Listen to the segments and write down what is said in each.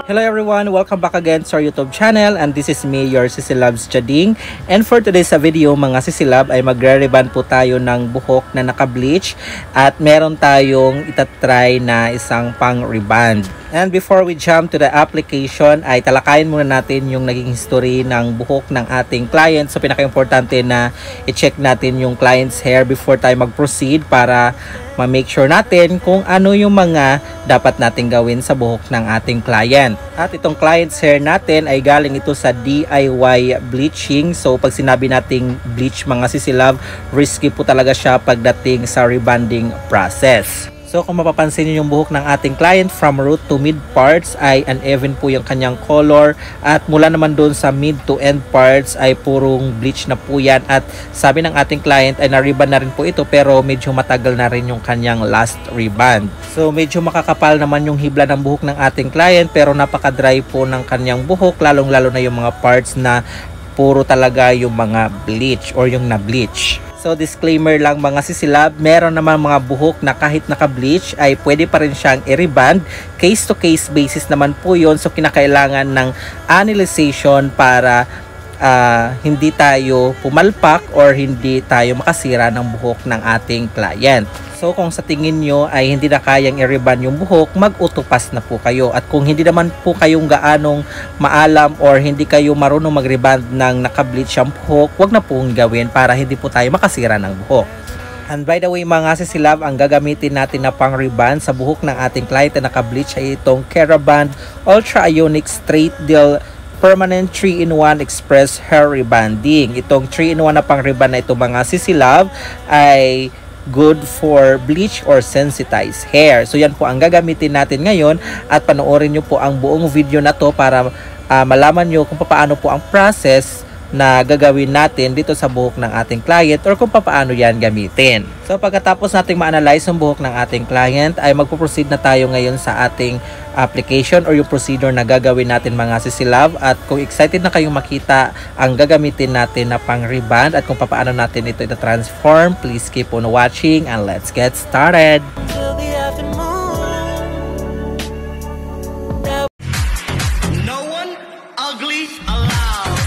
Hello everyone, welcome back again to our YouTube channel, and this is me, your Sisilabs Jading. And for today's video mga Sisilab ay magre-reband po tayo ng buhok na naka-bleach at meron tayong itatry na isang pang-reband. And before we jump to the application ay talakayin muna natin yung naging history ng buhok ng ating client. So pinaka-importante na i-check natin yung client's hair before tayo mag-proceed para ma-make sure natin kung ano yung mga dapat natin gawin sa buhok ng ating client. At itong client's hair natin ay galing ito sa DIY bleaching. So pag sinabi nating bleach mga Sisilab, risky po talaga siya pagdating sa rebanding process. So kung mapapansin niyo yung buhok ng ating client from root to mid parts ay uneven po yung kanyang color, at mula naman doon sa mid to end parts ay purong bleach na po yan. At sabi ng ating client ay na-reband na rin po ito pero medyo matagal na rin yung kanyang last reband. So medyo makakapal naman yung hibla ng buhok ng ating client pero napaka-dry po ng kanyang buhok, lalong-lalo na yung mga parts na puro talaga yung mga bleach or yung na-bleach. So disclaimer lang mga Sisilab, meron naman mga buhok na kahit naka-bleach ay pwede pa rin siyang i-reband. Case to case basis naman po yun. So kinakailangan ng analyzation para hindi tayo pumalpak or hindi tayo makasira ng buhok ng ating client. So kung sa tingin nyo ay hindi na kayang i-reband yung buhok, mag-utupas na po kayo. At kung hindi naman po kayong gaanong maalam or hindi kayo marunong mag-reband ng naka-bleach ang buhok, wag na pong gawin para hindi po tayo makasira ng buhok. And by the way mga Sisilab, ang gagamitin natin na pang-reband sa buhok ng ating client na naka-bleach ay itong Keraband Ultra Ionic Straight Deal Permanent 3-in-1 Express Hair Rebanding. Itong 3-in-1 na pang-reband na ito mga Sisilab ay good for bleach or sensitized hair. So yan po ang gagamitin natin ngayon, at panoorin nyo po ang buong video na to para malaman nyo kung paano po ang process na gagawin natin dito sa buhok ng ating client or kung paano yan gamitin. So pagkatapos nating ma-analyze ang buhok ng ating client ay magpo-proceed na tayo ngayon sa ating application or yung procedure na gagawin natin mga Sisilab. At kung excited na kayong makita ang gagamitin natin na pang-reband at kung paano natin ito i-transform, please keep on watching and let's get started. No one ugly allowed.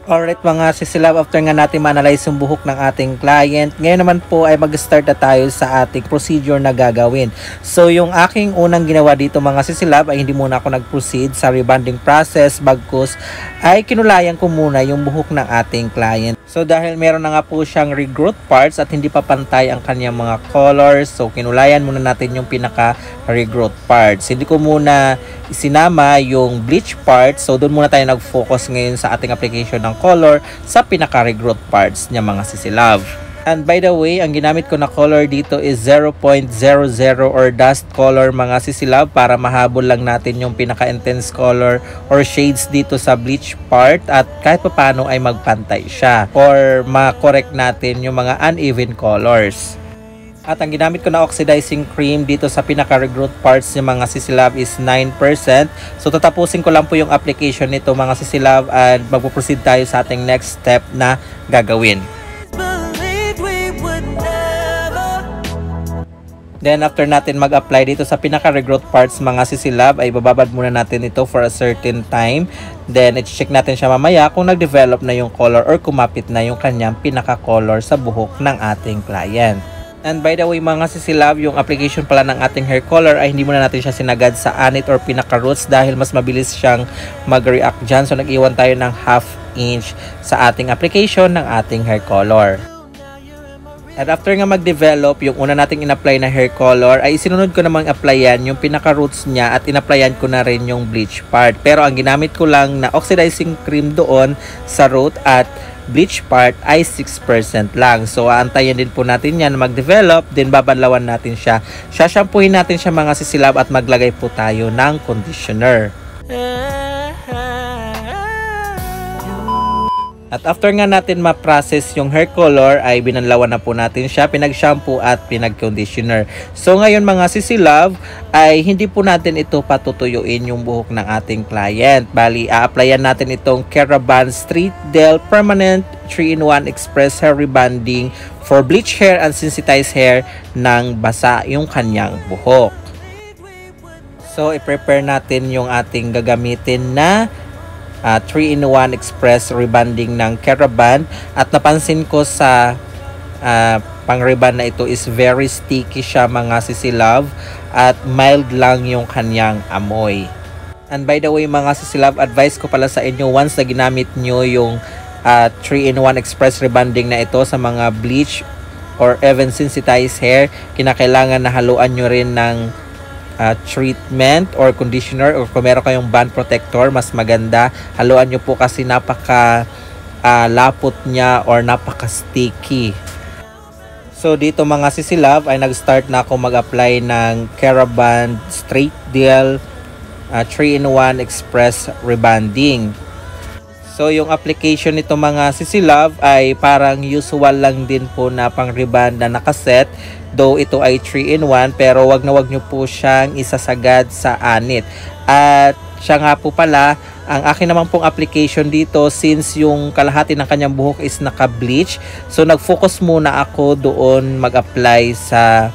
Alright mga Sisilab, after nga natin ma-analyze yung buhok ng ating client, ngayon naman po ay mag-start na tayo sa ating procedure na gagawin. So yung aking unang ginawa dito mga Sisilab ay hindi muna ako nag-proceed sa rebanding process, bagkus ay kinulayan ko muna yung buhok ng ating client. So dahil meron na nga po siyang regrowth parts at hindi pa pantay ang kanyang mga colors, so kinulayan muna natin yung pinaka regrowth parts. Hindi ko muna isinama yung bleach parts, so doon muna tayo nag-focus ngayon sa ating application ng color sa pinaka regrowth parts niya mga Sisilab. And by the way, ang ginamit ko na color dito is 0.00 or dust color mga Sisilab para mahabol lang natin yung pinaka-intense color or shades dito sa bleach part at kahit paano ay magpantay siya or ma-correct natin yung mga uneven colors. At ang ginamit ko na oxidizing cream dito sa pinaka-regrowth parts ng mga Sisilab is 9%. So tatapusin ko lang po yung application nito mga Sisilab at magpo-proceed tayo sa ating next step na gagawin. Then after natin mag-apply dito sa pinaka-regrowth parts mga Sisilab ay bababad muna natin ito for a certain time. Then i-check natin siya mamaya kung nag-develop na yung color or kumapit na yung kanyang pinaka-color sa buhok ng ating client. And by the way mga Sisilab, yung application pala ng ating hair color ay hindi muna natin siya sinagad sa anit or pinaka-roots dahil mas mabilis siyang mag-react dyan. So nag-iwan tayo ng 1/2 inch sa ating application ng ating hair color. At after nga mag-develop yung una nating in-apply na hair color ay isinunod ko namang applyan yung pinaka-roots niya at in-applyan ko na rin yung bleach part. Pero ang ginamit ko lang na oxidizing cream doon sa root at bleach part ay 6% lang. So aantayin din po natin yan mag-develop, then babanlawan natin siya. Shampoohin natin siya mga Sisilab at maglagay po tayo ng conditioner. At after nga natin ma-process yung hair color ay binanlawan na po natin siya, pinag-shampoo at pinag-conditioner. So ngayon mga Sisi Love ay hindi po natin ito patutuyuin yung buhok ng ating client. Bali, a-applyan natin itong Keraban Street Del Permanent 3-in-1 Express Hair Rebonding for bleach hair and sensitized hair nang basa yung kanyang buhok. So i-prepare natin yung ating gagamitin na 3-in-1 Express Rebonding ng Keraban. At napansin ko sa pang-rebond na ito is very sticky siya mga Sisi Love at mild lang yung kanyang amoy. And by the way mga Sisi Love, advice ko pala sa inyo, once na ginamit nyo yung 3-in-1 Express Rebonding na ito sa mga bleach or even sensitized hair, kinakailangan na haluan nyo rin ng treatment or conditioner, or kung meron kayong band protector mas maganda, haluan nyo po kasi napaka lapot niya or napaka sticky. So dito mga Sisi Love ay nag-start na ako mag-apply ng Keraban Straight Del 3-in-1 Express Rebonding. So yung application nito mga Sisi Love ay parang usual lang din po na pang-rebond na nakaset. Though ito ay 3-in-1 pero wag na wag nyo po siyang isasagad sa anit. At siya nga po pala, ang akin naman pong application dito, since yung kalahati ng kanyang buhok is naka-bleach, so nag-focus muna ako doon mag-apply sa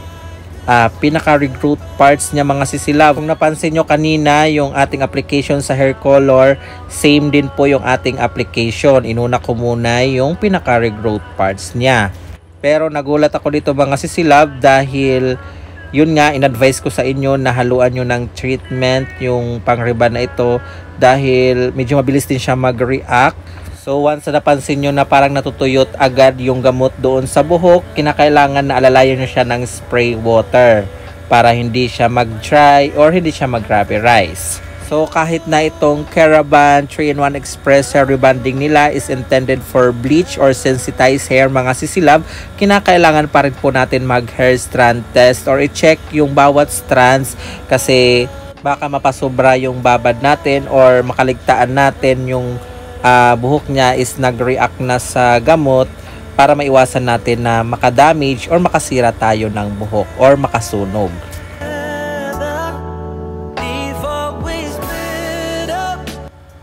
pinaka-regroot parts niya mga Sisi Love. Kung napansin nyo kanina, yung ating application sa hair color, same din po yung ating application. Inuna ko muna yung pinaka-regroot parts niya. Pero nagulat ako dito mga Sisi Love dahil yun nga, in-advise ko sa inyo na haluan nyo ng treatment yung pang-rebond na ito dahil medyo mabilis din siya mag-react. So once na napansin nyo na parang natutuyot agad yung gamot doon sa buhok, kinakailangan na alalayan nyo siya ng spray water para hindi siya mag-dry or hindi siya mag-rubberize. So kahit na itong Keraban 3-in-1 Express Hair Rebonding nila is intended for bleach or sensitized hair mga Sisi Love, kinakailangan pa rin po natin mag-hair strand test or i-check yung bawat strands kasi baka mapasobra yung babad natin or makaligtaan natin yung buhok niya is nag-react na sa gamot para maiwasan natin na makadamage or makasira tayo ng buhok or makasunog.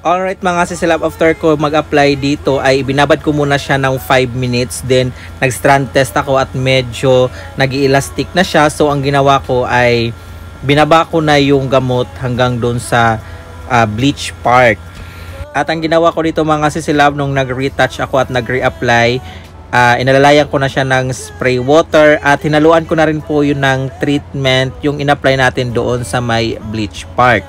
Alright mga Sisi Love, after ko mag-apply dito ay binabad ko muna siya ng 5 minutes. Then nag-strand test ako at medyo nag-i-elastic na siya. So ang ginawa ko ay binaba ko na yung gamot hanggang doon sa bleach part. At ang ginawa ko dito mga Sisi Love, nung nag-retouch ako at nag-reapply, inalalayan ko na siya ng spray water at hinaluan ko na rin po yun ng treatment yung in-apply natin doon sa may bleach part.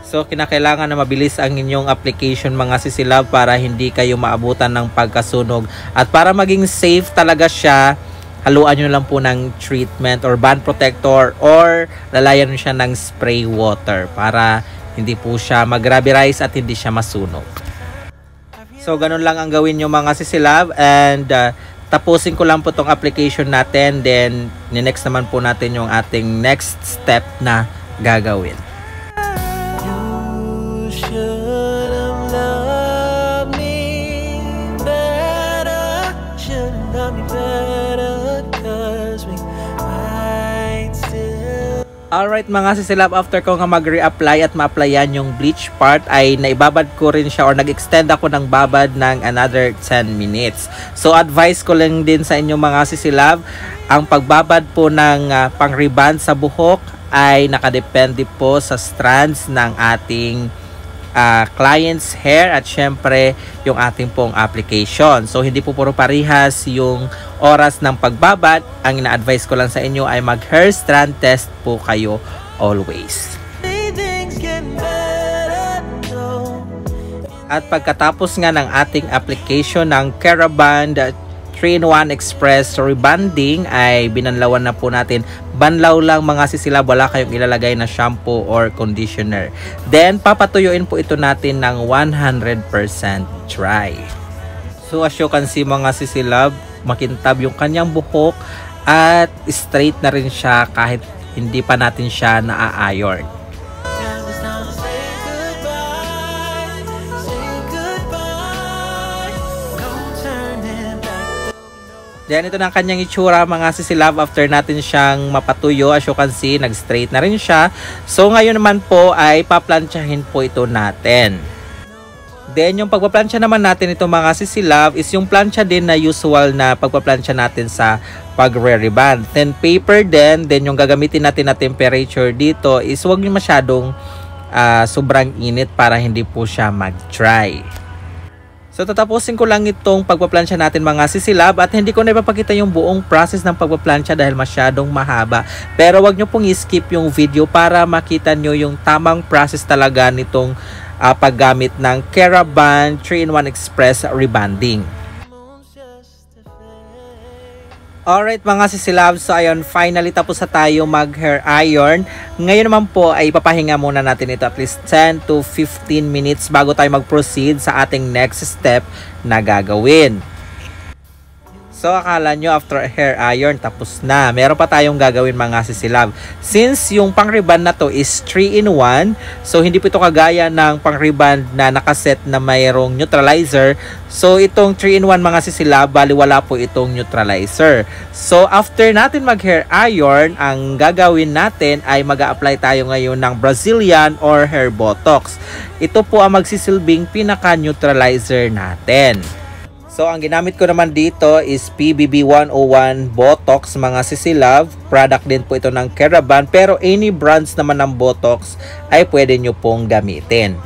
So kinakailangan na mabilis ang inyong application mga Sisi Love para hindi kayo maabutan ng pagkasunog. At para maging safe talaga siya, haluan nyo lang po ng treatment or band protector or lalayan nyo siya ng spray water para hindi po siya mag-rubberize at hindi siya masunog. So ganun lang ang gawin nyo mga Sisi Love, and tapusin ko lang po tong application natin, then next naman po natin yung ating next step na gagawin. Alright mga Sisi Love, after ko nga mag-reapply at ma-applyan yung bleach part ay naibabad ko rin siya or nag-extend ako ng babad ng another 10 minutes. So advice ko lang din sa inyo mga Sisi Love, ang pagbabad po ng pang-rebond sa buhok ay nakadepende po sa strands ng ating client's hair at syempre yung ating pong application. So hindi po puro parihas yung oras ng pagbabad. Ang ina-advise ko lang sa inyo ay mag-hair strand test po kayo always. At pagkatapos nga ng ating application ng Keraban 3-in-1 Express Rebonding ay binanlawan na po natin. Banlaw lang mga Sisi Love, wala kayong ilalagay na shampoo or conditioner. Then papatuyuin po ito natin ng 100% dry. So as you can see mga Sisi Love, makintab yung kanyang buhok at straight na rin siya kahit hindi pa natin siya na-iron. Then ito na ang kanyang itsura mga sisilab after natin siyang mapatuyo. As you can see, nag-straight na rin siya. So ngayon naman po ay paplansyahin po ito natin. Then yung pagpaplansya naman natin ito mga sisilab is yung plansya din na usual na pagpaplansya natin sa pagre-reband. Then paper din, then yung gagamitin natin na temperature dito is huwag nyo masyadong sobrang init para hindi po siya mag-dry. So tatapusin ko lang itong pagpaplansya natin mga sisilab at hindi ko na ipapakita yung buong process ng pagpaplansya dahil masyadong mahaba. Pero wag nyo pong i-skip yung video para makita nyo yung tamang process talaga nitong paggamit ng Keraband 3-in-1 Express Rebanding. Alright mga sisilab, so ayun, finally tapos na tayo mag hair iron. Ngayon naman po ay ipapahinga muna natin ito at least 10 to 15 minutes bago tayo mag-proceed sa ating next step na gagawin. So akala nyo after hair iron tapos na. Meron pa tayong gagawin mga sisilab. Since yung pang-reband na to is 3-in-1, so hindi po ito kagaya ng pang-reband na nakaset na mayroong neutralizer. So itong 3-in-1 mga sisilab, bali wala po itong neutralizer. So after natin mag-hair iron, ang gagawin natin ay mag-a-apply tayo ngayon ng Brazilian or hair botox. Ito po ang magsisilbing pinaka-neutralizer natin. So, ang ginamit ko naman dito is PBB 101 Botox mga sisilab. Product din po ito ng Keraband. Pero any brands naman ng Botox ay pwede nyo pong gamitin.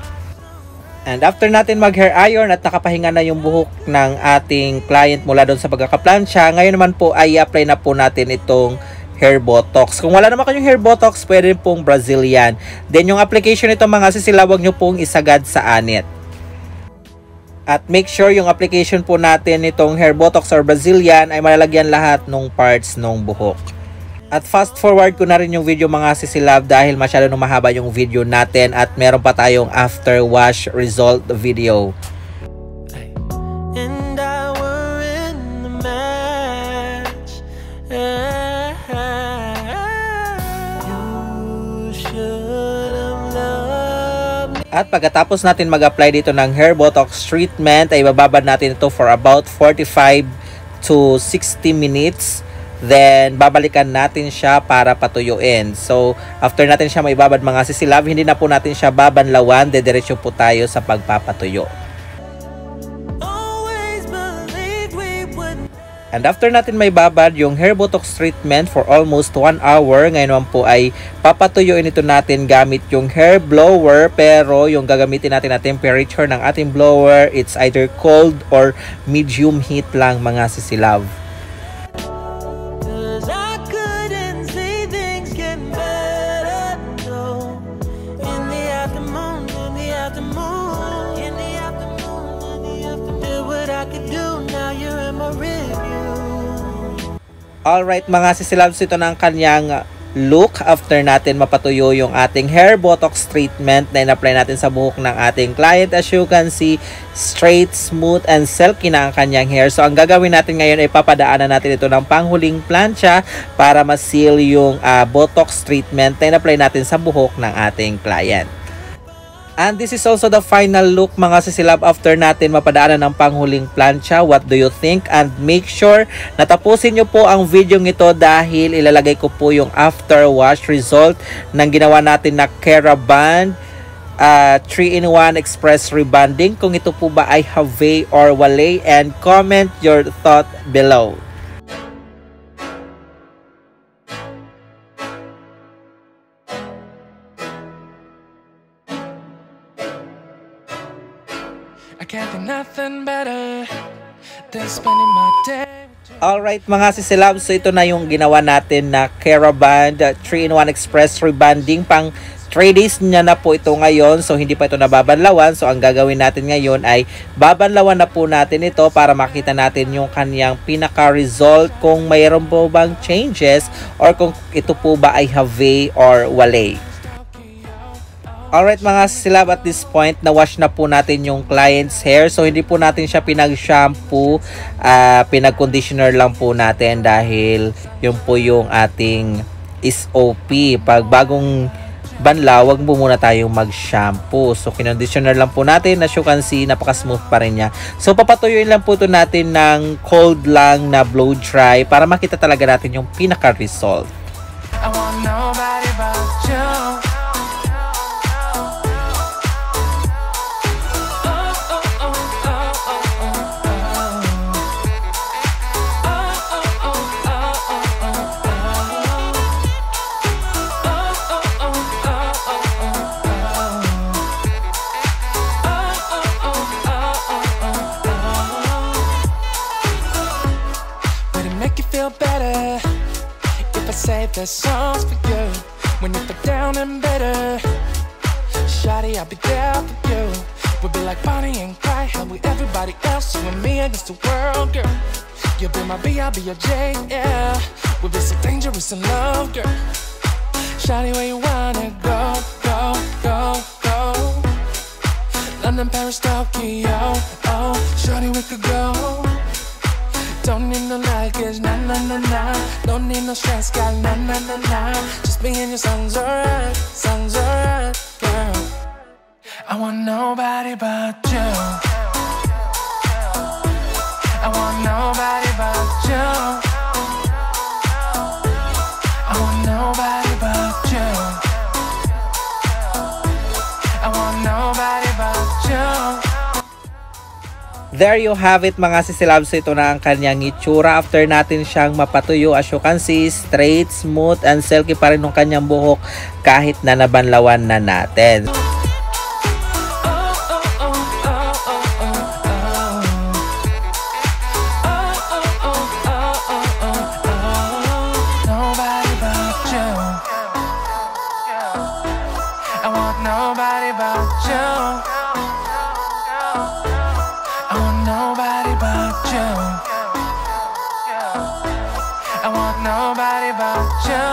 And after natin mag-hair iron at nakapahinga na yung buhok ng ating client mula doon sa pagkakaplansya, ngayon naman po ay i-apply na po natin itong hair botox. Kung wala naman kayong hair botox, pwede rin pong Brazilian. Then yung application nito mga sisilab, huwag nyo pong isagad sa anit. At make sure yung application po natin nitong hair botox or Brazilian ay malalagyan lahat ng parts ng buhok. At fast forward ko na rin yung video mga sisilab dahil masyado nung mahaba yung video natin at meron pa tayong after wash result video. At pagkatapos natin mag-apply dito ng hair botox treatment, ay bababad natin ito for about 45 to 60 minutes. Then, babalikan natin siya para patuyuin. So, after natin siya maibabad mga sisilab, hindi na po natin siya babanlawan. Dediretso po tayo sa pagpapatuyo. And after natin may babad yung hair botox treatment for almost 1 hour, ngayon naman po ay papatuyuin ito natin gamit yung hair blower. Pero yung gagamitin natin na temperature ng ating blower, it's either cold or medium heat lang mga sisilab. Alright mga sisilabs, ito na ang kanyang look after natin mapatuyo yung ating hair botox treatment na in-apply natin sa buhok ng ating client. As you can see, straight, smooth, and silky na ang kanyang hair. So ang gagawin natin ngayon ay papadaanan natin ito ng panghuling plancha para ma-seal yung botox treatment na in-apply natin sa buhok ng ating client. And this is also the final look mga sisilab after natin mapadaanan ng panghuling plancha. What do you think? And make sure na tapusin nyo po ang video ito dahil ilalagay ko po yung after wash result ng ginawa natin na Keraband 3-in-1 Express Rebanding. Kung ito po ba ay have or wale, and comment your thought below. Can't think nothing better than spending my day. Alright mga sisilab, so ito na yung ginawa natin na Keraband 3-in-1 Express Rebanding. Pang 3 days niya na po ito ngayon, so hindi pa ito nababanlawan. So ang gagawin natin ngayon ay babanlawan na po natin ito para makita natin yung kanyang pinaka-result, kung mayroon po bang changes or kung ito po ba ay have or wale. Alright mga silab, at this point na-wash na po natin yung client's hair. So hindi po natin siya pinag-shampoo, pinag-conditioner lang po natin dahil yun po yung ating SOP. Pag bagong banlaw, wag mo muna tayong mag-shampoo. So kinonditioner lang po natin. As you can see, napaka-smooth pa rin niya. So papatuyuin lang po ito natin ng cold lang na blow dry para makita talaga natin yung pinaka-result. I want nobody but you. Feel better if I say the songs for you when you feel down and better. Shawty, I'll be there for you. We'll be like Bonnie and Clyde, how with everybody else, you and me against the world, girl. You'll be my B, I'll be your J, yeah. We'll be so dangerous in love, girl. Shawty, where you wanna go, go, go, go? London, Paris, Tokyo, oh, shawty, we could go. Don't need no luggage, nah, nah, nah, nah. Don't need no stress, girl, nah, nah, nah, nah. Just me and your songs alright, girl. I want nobody but you. I want nobody but you. I want nobody but you. I want nobody but you. There you have it mga sisilabs, ito na ang kanyang itsura after natin siyang mapatuyo. As you can see, straight, smooth, and silky pa rin ng kanyang buhok kahit na nabanlawan na natin. I want nobody but you. I want nobody but you. I want nobody but you.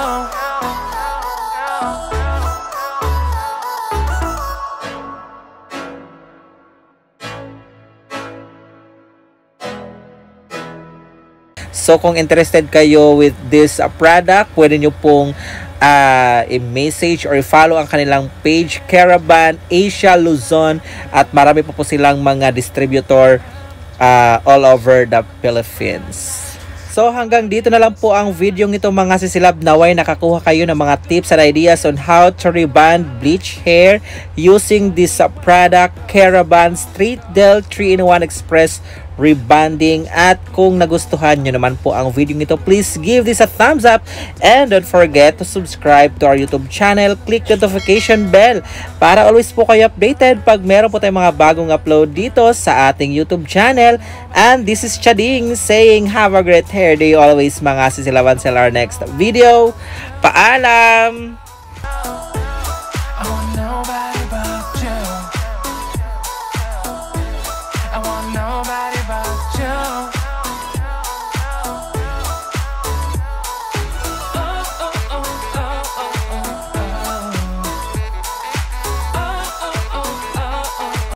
So kung interested kayo with this product, pwede nyo pong i-message or i-follow ang kanilang page, Caravan Asia Luzon, at marami pa po silang mga distributor all over the Philippines. So hanggang dito na lang po ang video nito mga sisilab. Naway nakakuha kayo ng mga tips and ideas on how to rebond bleach hair using this product, Caravan Street Del 3-in-1 Express Rebonding. At kung nagustuhan nyo naman po ang video nito, please give this a thumbs up and don't forget to subscribe to our YouTube channel. Click the notification bell para always po kayo updated pag meron po tayong mga bagong upload dito sa ating YouTube channel. And this is Chading saying have a great hair day always mga sisilab, until our next video. Paalam!